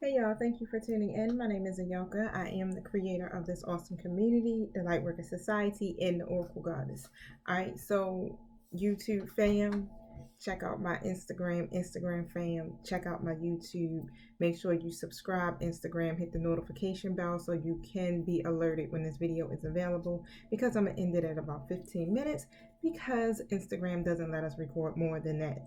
Hey y'all, thank you for tuning in. My name is Ayoka. I am the creator of this awesome community, the Lightworker Society, and the Oracle Goddess. Alright, so YouTube fam, check out my Instagram fam, check out my YouTube. Make sure you subscribe, Instagram, hit the notification bell so you can be alerted when this video is available because I'm going to end it at about 15 minutes because Instagram doesn't let us record more than that.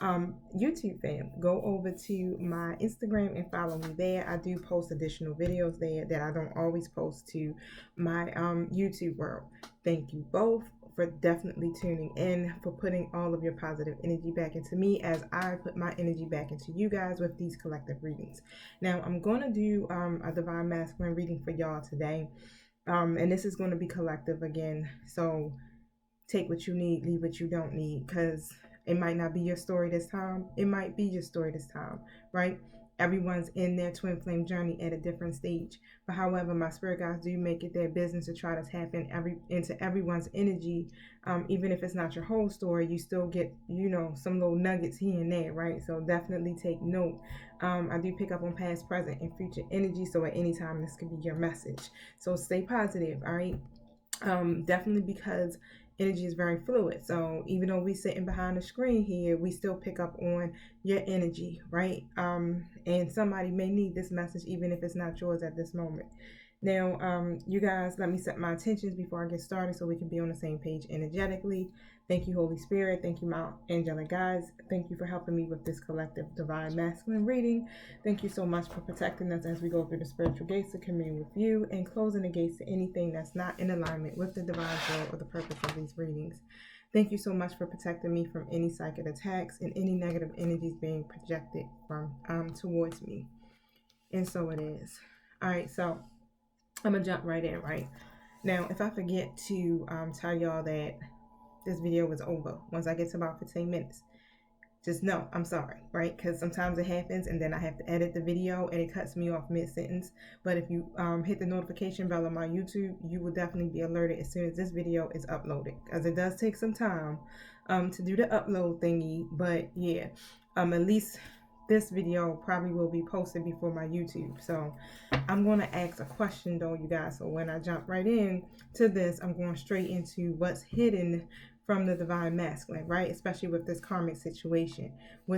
YouTube fam, go over to my Instagram and follow me there. I do post additional videos there that I don't always post to my YouTube world. Thank you both for definitely tuning in, for putting all of your positive energy back into me as I put my energy back into you guys with these collective readings. Now I'm going to do a Divine Masculine reading for y'all today, and this is going to be collective again, so take what you need, leave what you don't need, because it might not be your story this time. It might be your story this time, right? Everyone's in their twin flame journey at a different stage. But however, my spirit guides do make it their business to try to tap into everyone's energy. Even if it's not your whole story, you still get, some little nuggets here and there, right? So definitely take note. I do pick up on past, present, and future energy. So at any time, this could be your message. So stay positive, all right? Definitely because energy is very fluid. So even though we're sitting behind the screen here, we still pick up on your energy, right? And somebody may need this message even if it's not yours at this moment. Now, you guys, let me set my intentions before I get started so we can be on the same page energetically. Thank you, Holy Spirit. Thank you, my angelic guides. Thank you for helping me with this collective divine masculine reading. Thank you so much for protecting us as we go through the spiritual gates to commune with you and closing the gates to anything that's not in alignment with the divine will or the purpose of these readings. Thank you so much for protecting me from any psychic attacks and any negative energies being projected from towards me. And so it is. All right, so I'm gonna jump right in. Right now, if I forget to tell y'all that this video is over once I get to about 15 minutes, just know I'm sorry, right? Because sometimes it happens and then I have to edit the video and it cuts me off mid-sentence. But if you hit the notification bell on my YouTube, you will definitely be alerted as soon as this video is uploaded, because it does take some time to do the upload thingy. But yeah, at least this video probably will be posted before my YouTube. So I'm going to ask a question though, you guys. So when I jump right in to this, I'm going straight into what's hidden from the divine masculine, right? Especially with this karmic situation. What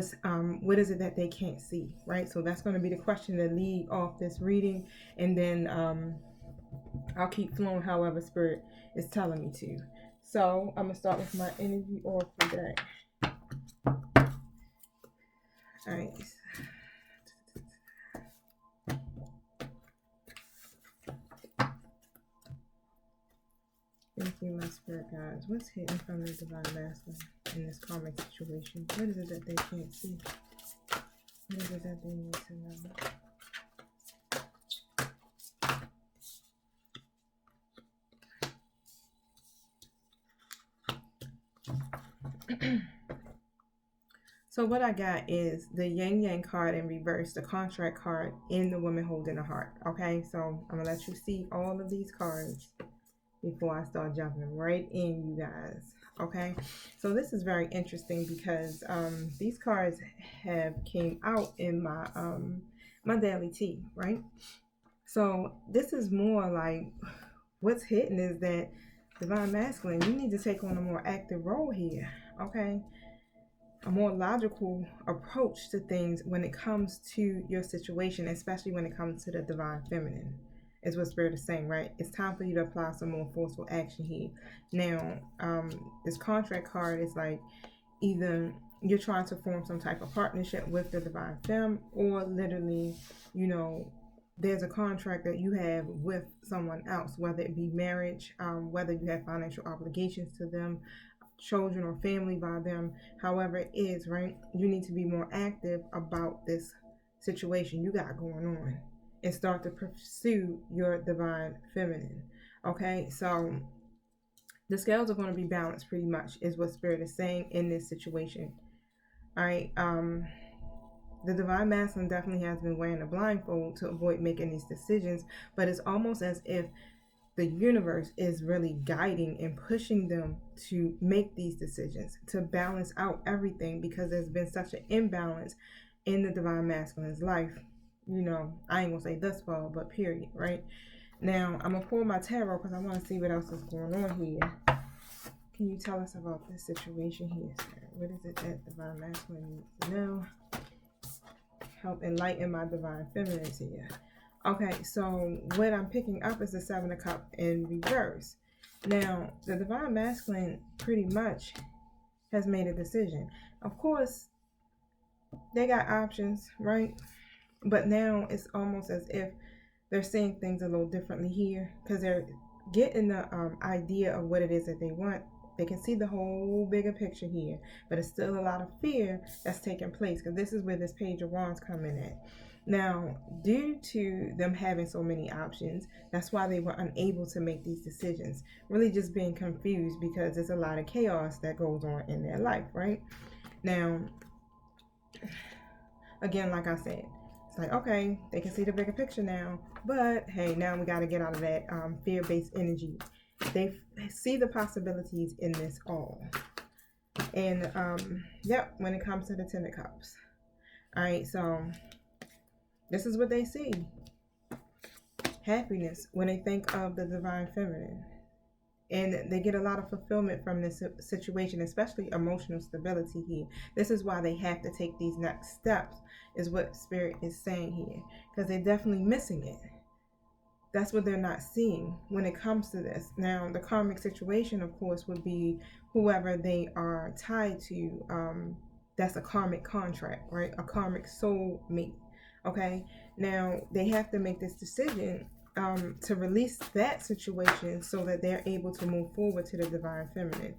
is it that they can't see, right? So that's going to be the question that lead off this reading, and then I'll keep flowing however spirit is telling me to. So I'm gonna start with my energy oracle deck. All right. Thank you, my spirit guides. What's hidden from the divine masculine in this karmic situation? What is it that they can't see? What is it that they need to know? So what I got is the Yang Yang card in reverse, the contract card, and the woman holding a heart. Okay, so I'm gonna let you see all of these cards before I start jumping right in, you guys. Okay, so this is very interesting because these cards have came out in my my daily tea, right? So this is more like what's hidden is that divine masculine, you need to take on a more active role here. Okay, a more logical approach to things when it comes to your situation, especially when it comes to the divine feminine, is what spirit is saying, right? It's time for you to apply some more forceful action here. Now, this contract card is like either you're trying to form some type of partnership with the divine femme, or literally, there's a contract that you have with someone else, whether it be marriage, whether you have financial obligations to them, children or family by them, however it is, right? You need to be more active about this situation you got going on and start to pursue your divine feminine. Okay, so the scales are going to be balanced pretty much, is what spirit is saying in this situation. All right, the divine masculine definitely has been wearing a blindfold to avoid making these decisions, but it's almost as if the universe is really guiding and pushing them to make these decisions, to balance out everything, because there's been such an imbalance in the divine masculine's life I ain't gonna say thus far, but period, right? Now, I'm gonna pull my tarot because I want to see what else is going on here. Can you tell us about this situation here, sir? What is it that Divine Masculine needs to know? Help enlighten my Divine Femininity here. Okay, so what I'm picking up is the Seven of Cups in reverse. Now, the Divine Masculine pretty much has made a decision. Of course, they got options, right? But now it's almost as if they're seeing things a little differently here because they're getting the idea of what it is that they want. They can see the whole bigger picture here, but it's still a lot of fear that's taking place because this is where this Page of Wands come in at. Now, due to them having so many options, that's why they were unable to make these decisions. Really just being confused because there's a lot of chaos that goes on in their life, right? Now, again, like I said, it's like, okay, they can see the bigger picture now, but hey, now we got to get out of that fear-based energy. They see the possibilities in this all. And, yep, when it comes to the Ten of Cups. All right, so this is what they see. Happiness when they think of the Divine Feminine. And they get a lot of fulfillment from this situation, especially emotional stability here. This is why they have to take these next steps, is what Spirit is saying here. Because they're definitely missing it. That's what they're not seeing when it comes to this. Now, the karmic situation, of course, would be whoever they are tied to. That's a karmic contract, right? A karmic soul mate. Okay? Now, they have to make this decision to release that situation so that they're able to move forward to the Divine Feminine.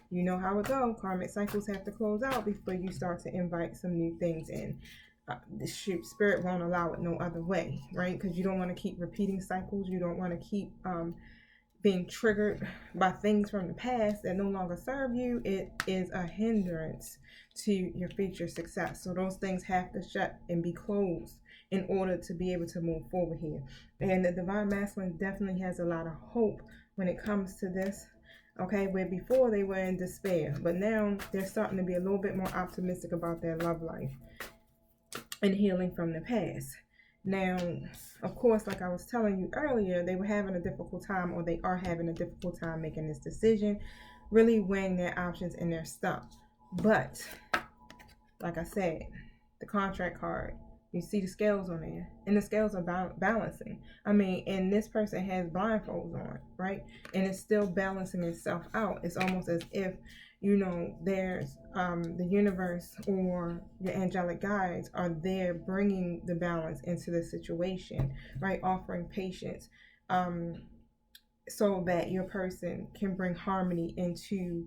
You know how it goes. Karmic cycles have to close out before you start to invite some new things in. The Spirit won't allow it no other way, right? Because you don't want to keep repeating cycles. You don't want to keep being triggered by things from the past that no longer serve you. It is a hindrance to your future success. So those things have to shut and be closed in order to be able to move forward here. And the Divine Masculine definitely has a lot of hope when it comes to this. Okay, where before they were in despair, but now they're starting to be a little bit more optimistic about their love life and healing from the past. Now, of course, like I was telling you earlier, they were having a difficult time, or they are having a difficult time making this decision, really weighing their options and their stuff. But, like I said, the contract card, you see the scales on there, and the scales are balancing. I mean, and this person has blindfolds on, right? And it's still balancing itself out. It's almost as if, there's the universe or your angelic guides are there bringing the balance into the situation, right? Offering patience so that your person can bring harmony into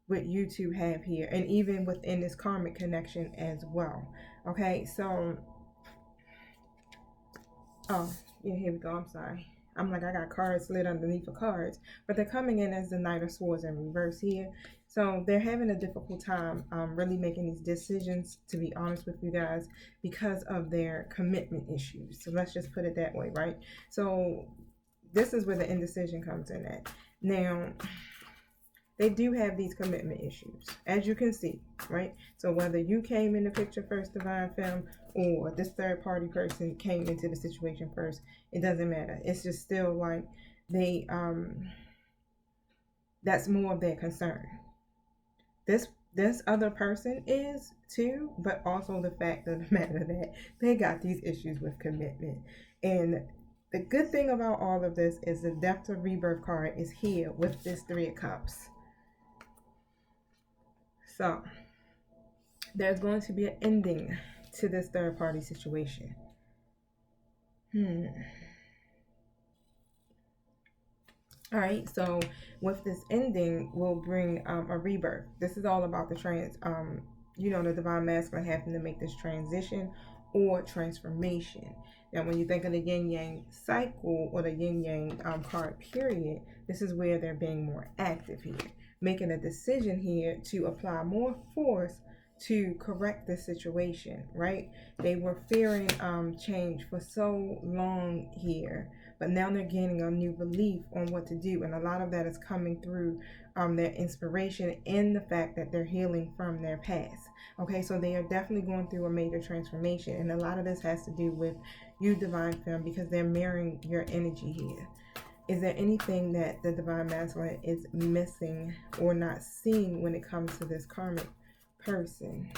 what you two have here, and even within this karmic connection as well. Okay, so here we go. I'm sorry. I'm like, I got cards slid underneath the cards, but they're coming in as the Knight of Swords in reverse here. So they're having a difficult time really making these decisions, to be honest with you guys, because of their commitment issues. So let's just put it that way, right? So this is where the indecision comes in at. Now, they do have these commitment issues, as you can see, right? So whether you came in the picture first, Divine Femme, or this third party person came into the situation first, it doesn't matter. It's just still like they, that's more of their concern. This other person is too, but also the fact of the matter that they got these issues with commitment. And the good thing about all of this is the Death to Rebirth card is here with this Three of Cups. So there's going to be an ending to this third party situation. All right, so with this ending will bring a rebirth. This is all about the the Divine Masculine having to make this transition or transformation. Now, when you think of the yin-yang cycle or the yin-yang card period, this is where they're being more active here, making a decision here to apply more force to correct the situation, right? They were fearing change for so long here, but now they're gaining a new belief on what to do, and a lot of that is coming through their inspiration and the fact that they're healing from their past. Okay, so they are definitely going through a major transformation, and a lot of this has to do with you, divine femme, because they're mirroring your energy here. Is there anything that the divine masculine is missing or not seeing when it comes to this karmic person?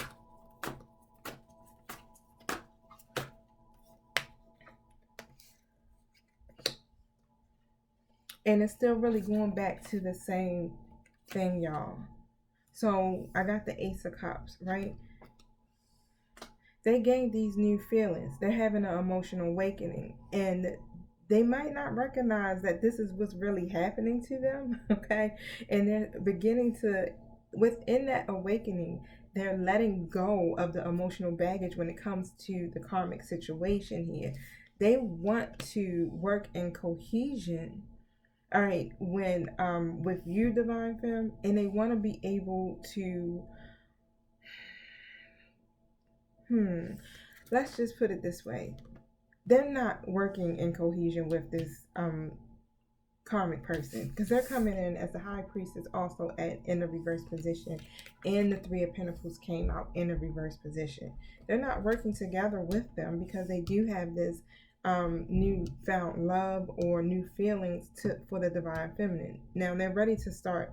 And it's still really going back to the same thing, y'all. So I got the Ace of Cups, right? They gain these new feelings. They're having an emotional awakening, and they might not recognize that this is what's really happening to them. Okay, and they're beginning to, within that awakening, they're letting go of the emotional baggage when it comes to the karmic situation here. They want to work in cohesion, all right, when with you, divine femme, and they want to be able to let's just put it this way. They're not working in cohesion with this karmic person, because they're coming in as the high priestess also in the reverse position, and the Three of Pentacles came out in the reverse position. They're not working together with them because they do have this new found love or new feelings for the divine feminine. Now they're ready to start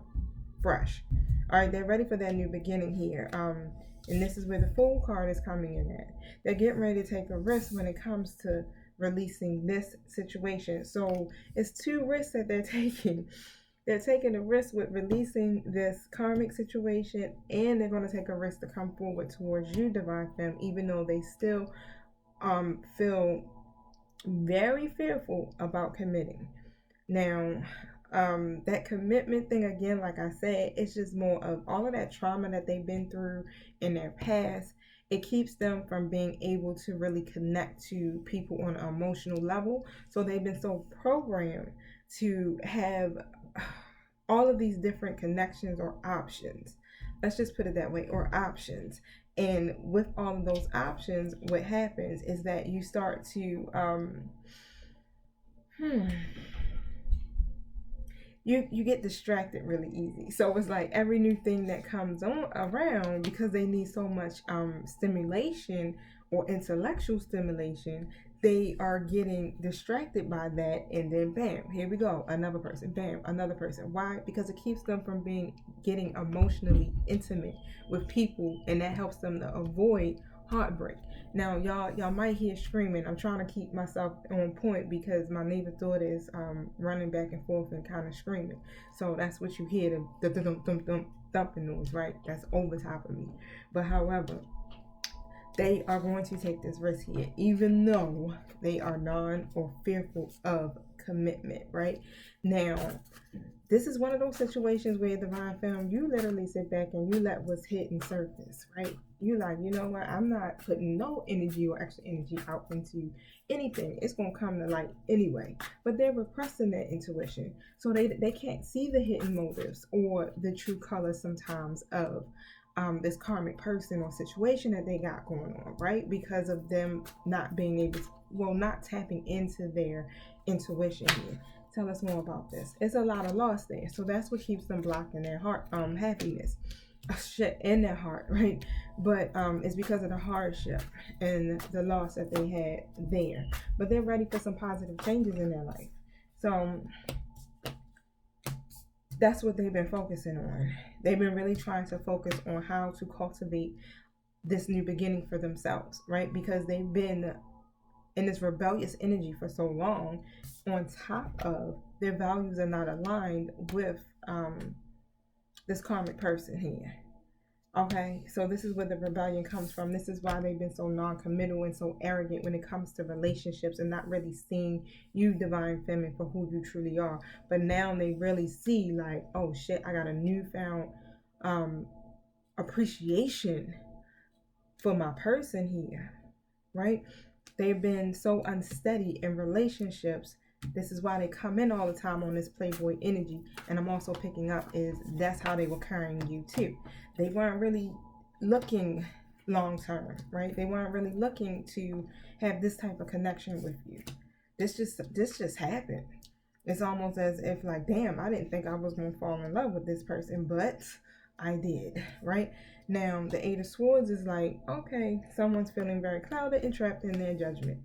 fresh. All right, they're ready for that new beginning here. And this is where the Fool card is coming in at. They're getting ready to take a risk when it comes to releasing this situation. So it's two risks that they're taking. They're taking a risk with releasing this karmic situation, and they're going to take a risk to come forward towards you, divine femme, even though they still feel very fearful about committing. Now, that commitment thing, again, like I said, it's just more of all of that trauma that they've been through in their past. It keeps them from being able to really connect to people on an emotional level. So they've been so programmed to have all of these different connections or options. Let's just put it that way, or options. And with all of those options, what happens is that you start to you get distracted really easy. So it's like every new thing that comes on around, because they need so much stimulation or intellectual stimulation, they are getting distracted by that, and then bam, here we go, another person, bam, another person. Why? Because it keeps them from getting emotionally intimate with people, and that helps them to avoid heartbreak. Now, y'all might hear screaming. I'm trying to keep myself on point because my neighbor's daughter is running back and forth and kind of screaming. So that's what you hear, the thumping noise, right? That's over top of me. But however, they are going to take this risk here, even though they are non or fearful of commitment, right? Now, this is one of those situations where, divine femme, you literally sit back and you let what's hidden surface, right? You like, you know what? I'm not putting no energy or extra energy out into anything. It's gonna come to light anyway. But they're repressing that intuition, so they can't see the hidden motives or the true colors sometimes of this karmic person or situation that they got going on, right? Because of them not being able to, not tapping into their intuition here. Tell us more about this. It's a lot of loss there, so that's what keeps them blocked in their heart, happiness, shit in their heart, right? But it's because of the hardship and the loss that they had there. But they're ready for some positive changes in their life. So that's what they've been focusing on. They've been really trying to focus on how to cultivate this new beginning for themselves, right? Because they've been in this rebellious energy for so long. On top of their values are not aligned with this karmic person here. Okay, so this is where the rebellion comes from. This is why they've been so non-committal and so arrogant when it comes to relationships, and not really seeing you, divine feminine, for who you truly are. But now they really see, like, oh shit, I got a newfound appreciation for my person here, right? They've been so unsteady in relationships. This is why they come in all the time on this playboy energy. And I'm also picking up is that's how they were carrying you too. They weren't really looking long term, right? They weren't really looking to have this type of connection with you. This just happened. It's almost as if, like, damn, I didn't think I was gonna fall in love with this person, but I did, right? Now, the Eight of Swords is like, okay, someone's feeling very clouded and trapped in their judgment.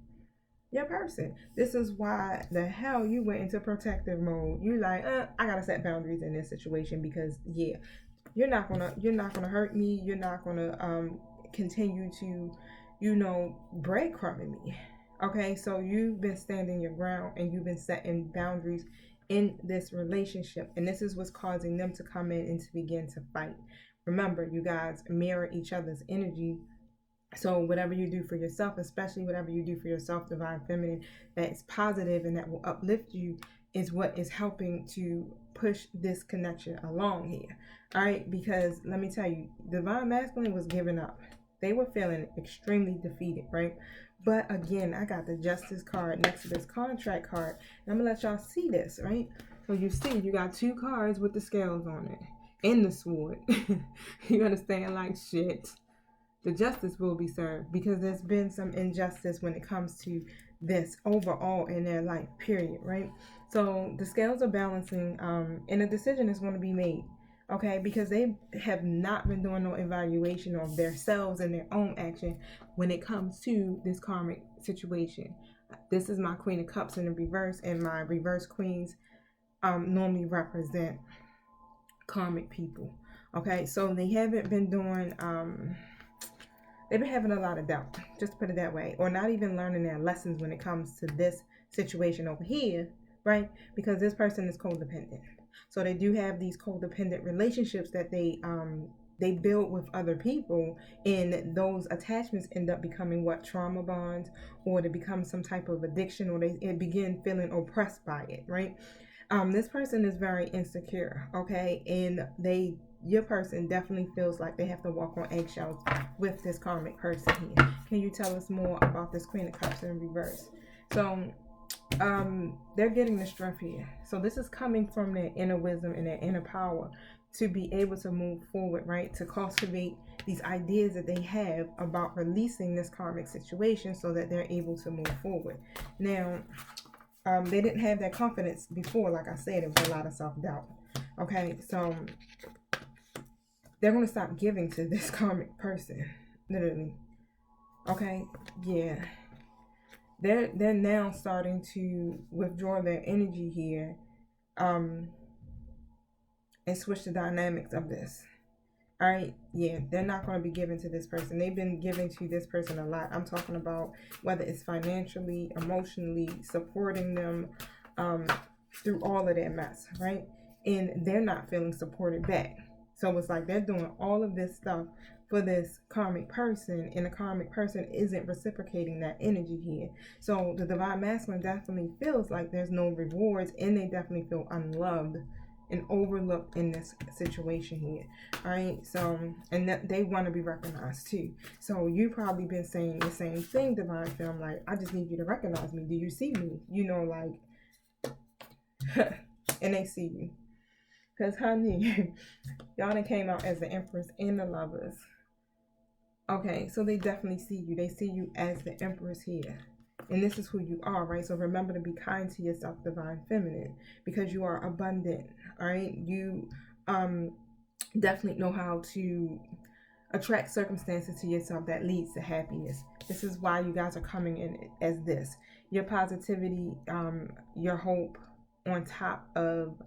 Your person. This is why the hell you went into protective mode. You like, I gotta set boundaries in this situation because yeah, you're not gonna hurt me. You're not gonna continue to, breadcrumbing me. Okay, so you've been standing your ground and you've been setting boundaries in this relationship, and this is what's causing them to come in and to begin to fight. Remember, you guys mirror each other's energy. So whatever you do for yourself, especially whatever you do for yourself, divine feminine, that's positive and that will uplift you, is what is helping to push this connection along here. All right, because let me tell you, divine masculine was giving up. They were feeling extremely defeated, right? But again, I got the justice card next to this contract card, and I'm gonna let y'all see this, right? So you see, you got two cards with the scales on it and the sword. You understand? Like shit, the justice will be served because there's been some injustice when it comes to this overall in their life, period, right? So the scales are balancing, and a decision is going to be made, okay? Because they have not been doing no evaluation of themselves and their own action when it comes to this karmic situation. This is my Queen of Cups in the reverse, and my reverse queens normally represent karmic people, okay? So they haven't been doing they've been having a lot of doubt, just to put it that way, or not even learning their lessons when it comes to this situation over here, right? Because this person is codependent. So they do have these codependent relationships that they build with other people, and those attachments end up becoming what, trauma bonds, or they become some type of addiction, or they begin feeling oppressed by it, right? This person is very insecure, okay, and your person definitely feels like they have to walk on eggshells with this karmic person here. Can you tell us more about this Queen of Cups in reverse? So they're getting the strength here. So this is coming from their inner wisdom and their inner power to be able to move forward, right? To cultivate these ideas that they have about releasing this karmic situation so that they're able to move forward. Now, they didn't have that confidence before. Like I said, it was a lot of self-doubt. Okay, so they're going to stop giving to this karmic person, literally. Okay, yeah. They're now starting to withdraw their energy here, and switch the dynamics of this. All right, yeah, they're not going to be giving to this person. They've been giving to this person a lot. I'm talking about whether it's financially, emotionally, supporting them through all of their mess, right? And they're not feeling supported back. So it's like they're doing all of this stuff for this karmic person, and the karmic person isn't reciprocating that energy here. So the divine masculine definitely feels like there's no rewards, and they definitely feel unloved and overlooked in this situation here. All right, so, and that they want to be recognized too. So you probably been saying the same thing, divine femme, like, I just need you to recognize me. Do you see me? Like and they see you, because honey, y'all done came out as the Empress and the Lovers. Okay, so they definitely see you. They see you as the Empress here. And this is who you are, right? So remember to be kind to yourself, divine feminine, because you are abundant, all right? You definitely know how to attract circumstances to yourself that leads to happiness. This is why you guys are coming in as this. Your positivity, your hope, on top of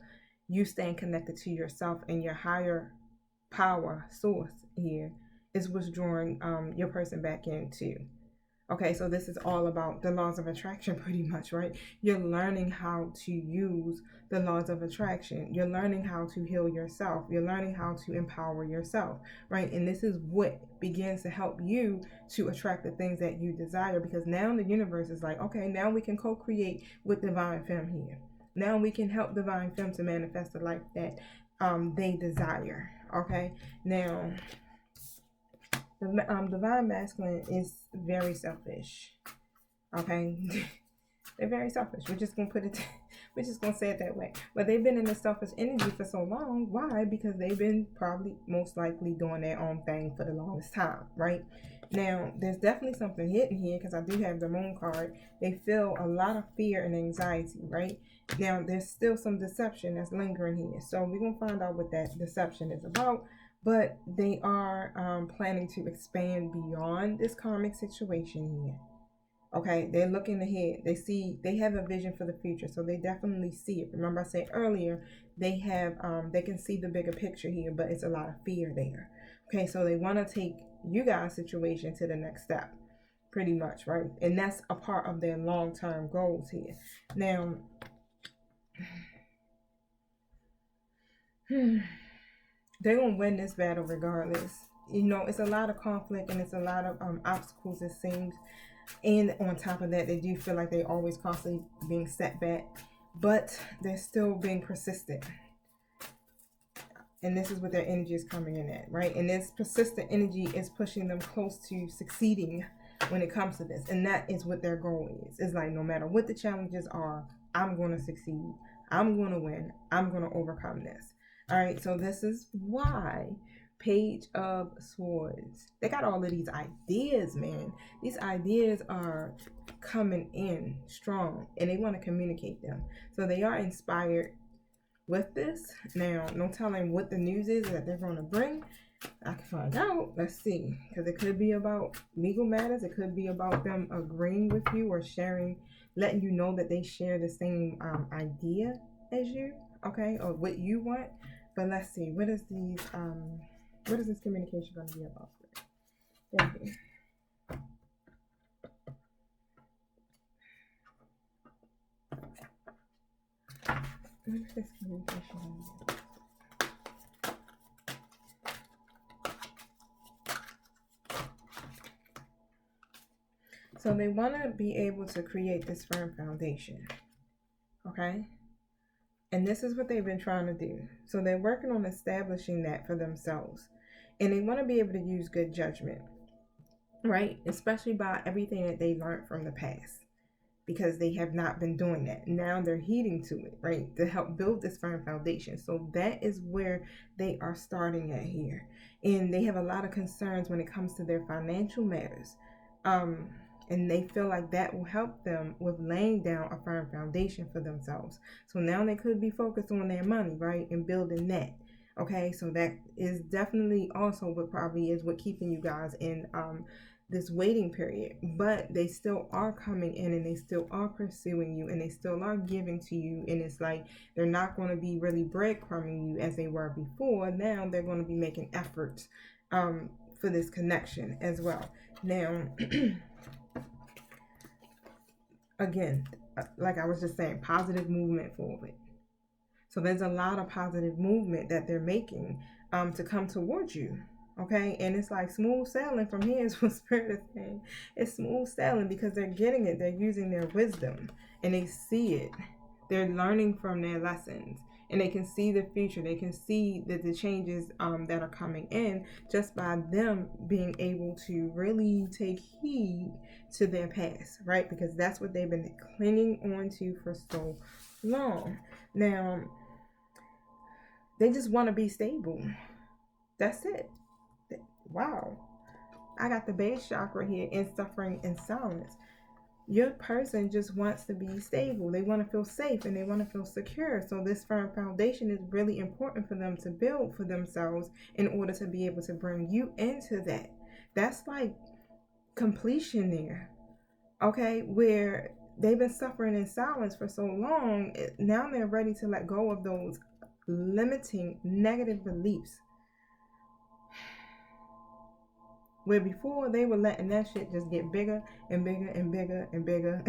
you staying connected to yourself and your higher power source here, is what's drawing your person back into. Okay, so this is all about the laws of attraction pretty much, right? You're learning how to use the laws of attraction. You're learning how to heal yourself. You're learning how to empower yourself, right? And this is what begins to help you to attract the things that you desire, because now the universe is like, okay, now we can co-create with divine femme here. Now we can help divine femme to manifest the life that they desire, okay? Now, the divine masculine is very selfish. Okay, they're very selfish. We're just gonna we're just gonna say it that way. But they've been in this selfish energy for so long. Why? Because they've been probably most likely doing their own thing for the longest time, right? Now, there's definitely something hidden here, because I do have the Moon card. They feel a lot of fear and anxiety, right? Now, there's still some deception that's lingering here. So we're gonna find out what that deception is about. but they are planning to expand beyond this karmic situation here. Okay, they're looking ahead. They have a vision for the future, so they definitely see it. Remember I said earlier, they can see the bigger picture here, but it's a lot of fear there. Okay, so they want to take you guys' situation to the next step, pretty much, right? And that's a part of their long-term goals here. Now, they're gonna win this battle regardless. You know, it's a lot of conflict and it's a lot of obstacles, it seems. And on top of that, they do feel like they're always constantly being set back, but they're still being persistent. And this is what their energy is coming in at, right? And this persistent energy is pushing them close to succeeding when it comes to this. And that is what their goal is. It's like, no matter what the challenges are, I'm going to succeed. I'm going to win. I'm going to overcome this. All right, so this is why Page of Swords, they got all of these ideas, man. These ideas are coming in strong and they want to communicate them. So they are inspired with this. Now, no telling what the news is that they're going to bring. I can find out. Let's see. Because it could be about legal matters. It could be about them agreeing with you or sharing, letting you know that they share the same idea as you, okay, or what you want. But let's see. What is this communication going to be about? Thank you. What is this communication going to be about? So they want to be able to create this firm foundation, okay? And this is what they've been trying to do. So they're working on establishing that for themselves. And they want to be able to use good judgment, right? Especially by everything that they learned from the past, because they have not been doing that. Now they're heeding to it, right? To help build this firm foundation. So that is where they are starting at here. And they have a lot of concerns when it comes to their financial matters. And they feel like that will help them with laying down a firm foundation for themselves. So now they could be focused on their money, right? And building that. Okay, so that is definitely also what probably is what keeping you guys in this waiting period. But they still are coming in and they still are pursuing you and they still are giving to you. And it's like they're not going to be really breadcrumbing you as they were before. Now they're going to be making efforts for this connection as well. Now, again, like I was just saying, positive movement forward. So there's a lot of positive movement that they're making to come towards you. Okay, and it's like smooth sailing from here is what Spirit is saying. It's smooth sailing because they're getting it. They're using their wisdom and they see it. They're learning from their lessons and they can see the future. They can see that the changes that are coming in just by them being able to really take heed to their past, right? Because that's what they've been clinging on to for so long. Now, they just want to be stable. That's it. Wow. I got the base chakra here in suffering in silence. Your person just wants to be stable. They want to feel safe and they want to feel secure. So this firm foundation is really important for them to build for themselves in order to be able to bring you into that. That's like completion there. Okay, where they've been suffering in silence for so long, now they're ready to let go of those limiting negative beliefs. Where before they were letting that shit just get bigger and bigger and bigger and bigger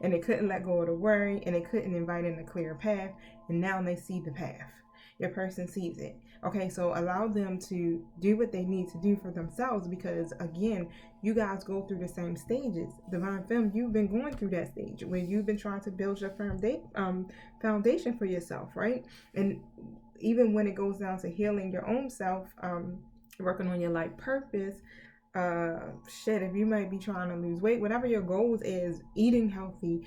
and they couldn't let go of the worry and they couldn't invite in a clear path, and now they see the path. Your person sees it. Okay, so allow them to do what they need to do for themselves, because again, you guys go through the same stages. Divine Femme, you've been going through that stage where you've been trying to build your foundation for yourself, right? And even when it goes down to healing your own self, working on your life purpose, if you might be trying to lose weight, whatever your goals is, eating healthy,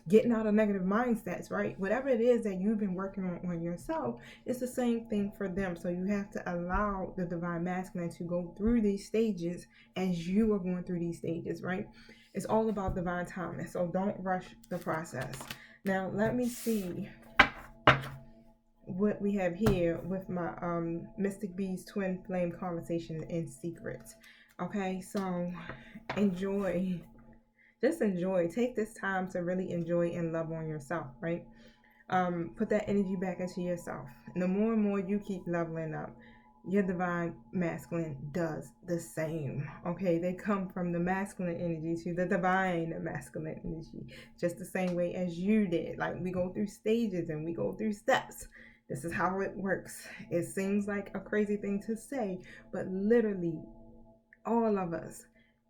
getting out of negative mindsets, right? Whatever it is that you've been working on yourself, it's the same thing for them. So you have to allow the divine masculine to go through these stages as you are going through these stages, right? It's all about divine timing. So don't rush the process. Now let me see what we have here with my Mystic Bees Twin Flame Conversation in Secret. Okay, so enjoy. Just enjoy. Take this time to really enjoy and love on yourself, right? Put that energy back into yourself. And the more and more you keep leveling up, your divine masculine does the same. Okay, they come from the masculine energy to the divine masculine energy, just the same way as you did. Like, we go through stages and we go through steps. This is how it works. It seems like a crazy thing to say, but literally, all of us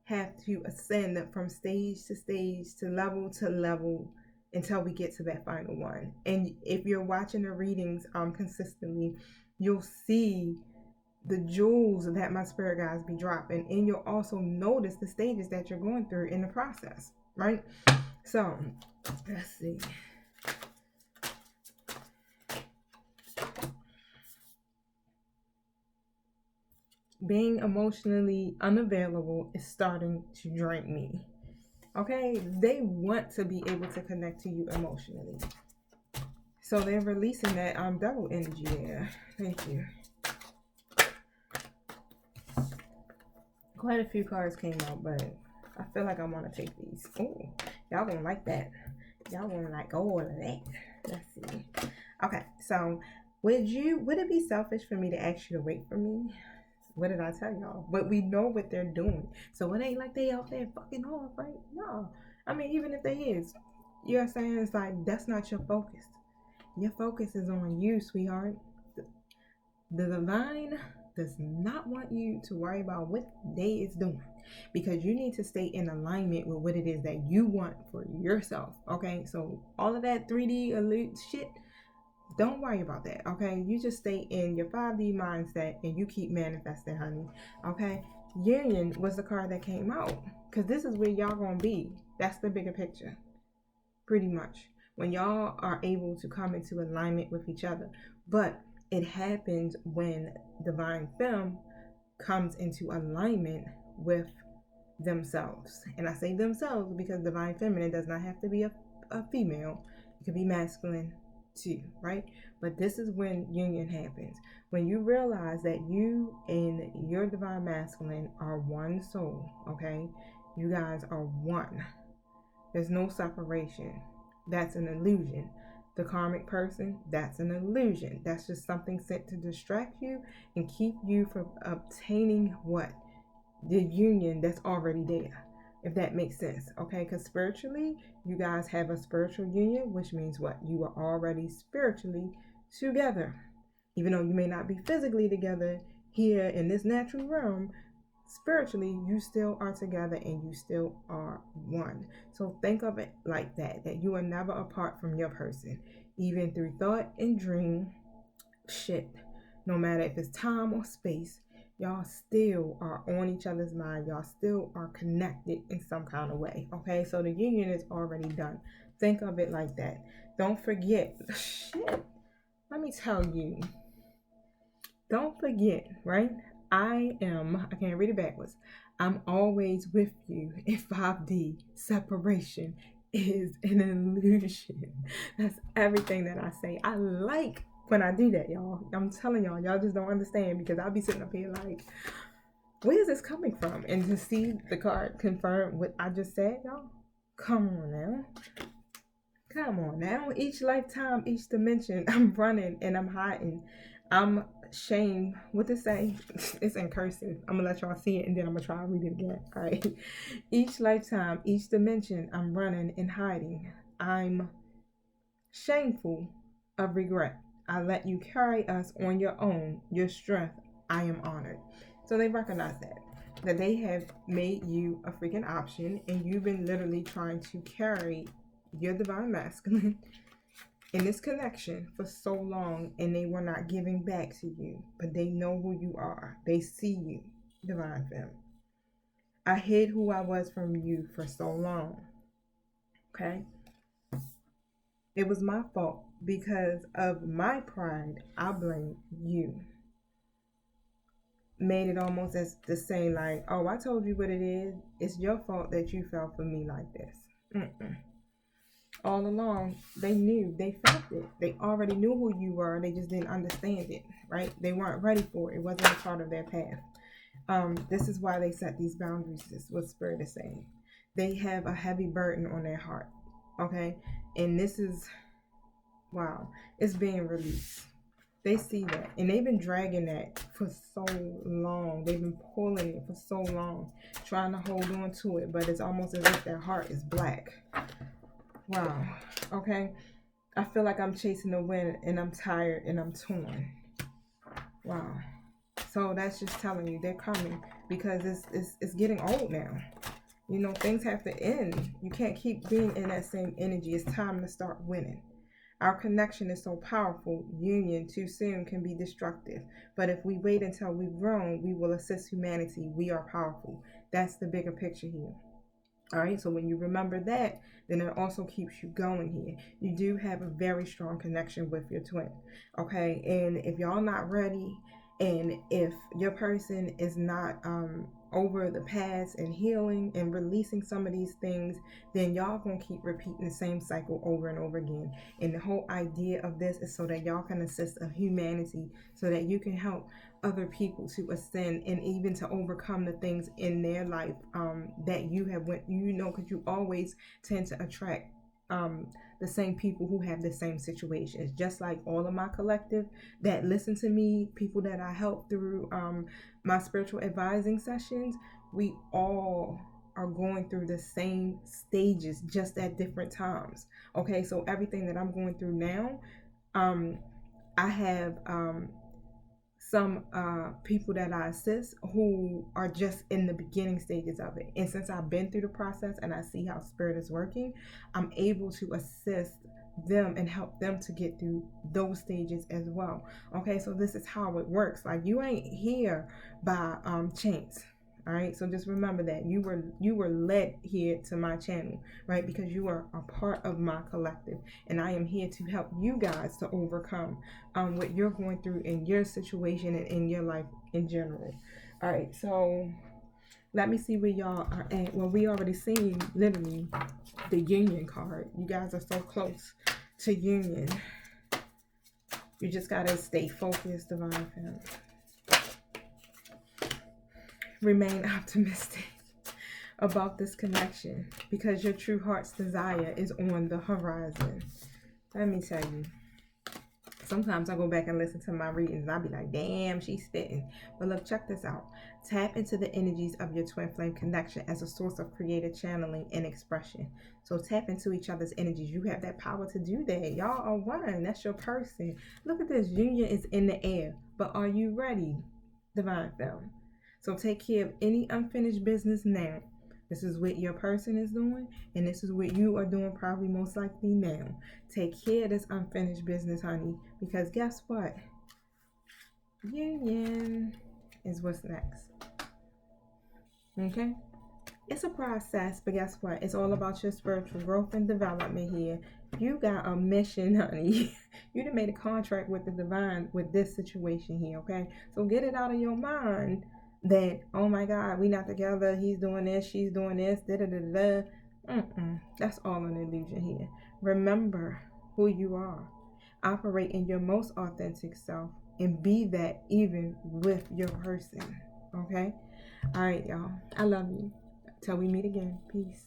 have to ascend from stage to level until we get to that final one. And if you're watching the readings consistently, you'll see the jewels that my spirit guides be dropping, and you'll also notice the stages that you're going through in the process, right? So let's see. Being emotionally unavailable is starting to drain me. Okay, they want to be able to connect to you emotionally, so they're releasing that double energy there. Thank you. Quite a few cards came out, but I feel like I want to take these. Oh, y'all gonna like that. Y'all gonna like all of that. Let's see. Okay, so would it be selfish for me to ask you to wait for me? What did I tell y'all? But we know what they're doing, so it ain't like they out there fucking off, right? No, I mean, even if they is, you know what I'm saying? It's like, that's not your focus. Your focus is on you, sweetheart. The divine does not want you to worry about what they is doing, because you need to stay in alignment with what it is that you want for yourself. Okay, so all of that 3D alert shit, don't worry about that. Okay, you just stay in your 5D mindset and you keep manifesting, honey. Okay, union was the card that came out, because this is where y'all gonna be. That's the bigger picture, pretty much, when y'all are able to come into alignment with each other. But it happens when divine femme comes into alignment with themselves. And I say themselves because divine feminine does not have to be a female. It could be masculine too, right? But this is when union happens. When you realize that you and your divine masculine are one soul, okay? You guys are one. There's no separation. That's an illusion. The karmic person, that's an illusion. That's just something sent to distract you and keep you from obtaining what? The union that's already there, if that makes sense. Okay, because spiritually, you guys have a spiritual union, which means what? You are already spiritually together. Even though you may not be physically together here in this natural realm, spiritually you still are together and you still are one. So think of it like that you are never apart from your person, even through thought and dream shit. No matter if it's time or space, y'all still are on each other's mind. Y'all still are connected in some kind of way. Okay, so the union is already done. Think of it like that. Don't forget. Shit, let me tell you, don't forget, right? I can't read it backwards. I'm always with you in 5D. Separation is an illusion. That's everything that I say. I like when I do that, y'all. I'm telling y'all just don't understand, because I'll be sitting up here like, where is this coming from? And to see the card confirm what I just said, y'all, come on now. Come on now. Each lifetime, each dimension, I'm running and I'm hiding. I'm shame. What to say? It's in cursive. I'm gonna let y'all see it and then I'm gonna try to read it again. All right. Each lifetime, each dimension, I'm running and hiding. I'm shameful of regret. I let you carry us on your own. Your strength, I am honored. So they recognize that they have made you a freaking option, and you've been literally trying to carry your divine masculine in this connection for so long, and they were not giving back to you, but they know who you are. They see you, divine femme. I hid who I was from you for so long. Okay? It was my fault. Because of my pride, I blame you. Made it almost as the same, like, oh, I told you what it is. It's your fault that you fell for me like this. all along, they knew, they felt it. They already knew who you were. They just didn't understand it, right? They weren't ready for it. It wasn't a part of their path. This is why they set these boundaries, is what Spirit is saying. They have a heavy burden on their heart, okay? And this is, wow, it's being released. They see that, and they've been dragging that for so long. They've been pulling it for so long, trying to hold on to it, but it's almost as if their heart is black. Wow, okay? I feel like I'm chasing the wind, and I'm tired, and I'm torn. Wow. So that's just telling you they're coming, because it's getting old now. You know, things have to end. You can't keep being in that same energy. It's time to start winning. Our connection is so powerful. Union too soon can be destructive. But if we wait until we've grown, we will assist humanity. We are powerful. That's the bigger picture here. All right, so when you remember that, then it also keeps you going here. You do have a very strong connection with your twin, okay? And if y'all not ready, and if your person is not over the past and healing and releasing some of these things, then y'all gonna keep repeating the same cycle over and over again. And the whole idea of this is so that y'all can assist of humanity, so that you can help other people to ascend and even to overcome the things in their life that you have went, you know, because you always tend to attract the same people who have the same situations. Just like all of my collective that listen to me, people that I help through my spiritual advising sessions, we all are going through the same stages, just at different times. Okay, so everything that I'm going through now, I have some people that I assist who are just in the beginning stages of it. And since I've been through the process and I see how Spirit is working, I'm able to assist them and help them to get through those stages as well. Okay, so this is how it works. Like, you ain't here by chance. All right, so just remember that you were led here to my channel, right? Because you are a part of my collective, and I am here to help you guys to overcome what you're going through in your situation and in your life in general. All right, so let me see where y'all are at. Well, we already seen literally the union card. You guys are so close to union. You just gotta stay focused, Divine Family. Remain optimistic about this connection, because your true heart's desire is on the horizon. Let me tell you, sometimes I go back and listen to my readings and I'll be like, damn, she's spitting. But look, check this out. Tap into the energies of your twin flame connection as a source of creative channeling and expression. So tap into each other's energies. You have that power to do that. Y'all are one. That's your person. Look at this. Union is in the air. But are you ready, Divine Family? So take care of any unfinished business now. This is what your person is doing, and this is what you are doing probably most likely now. Take care of this unfinished business, honey, because guess what? Union is what's next. Okay? It's a process, but guess what? It's all about your spiritual growth and development here. You got a mission, honey. You done made a contract with the divine with this situation here, okay? So get it out of your mind that, oh my God, we not together, he's doing this, she's doing this, da-da-da-da. That's all an illusion here. Remember who you are. Operate in your most authentic self and be that even with your person, okay? All right, y'all. I love you. Till we meet again. Peace.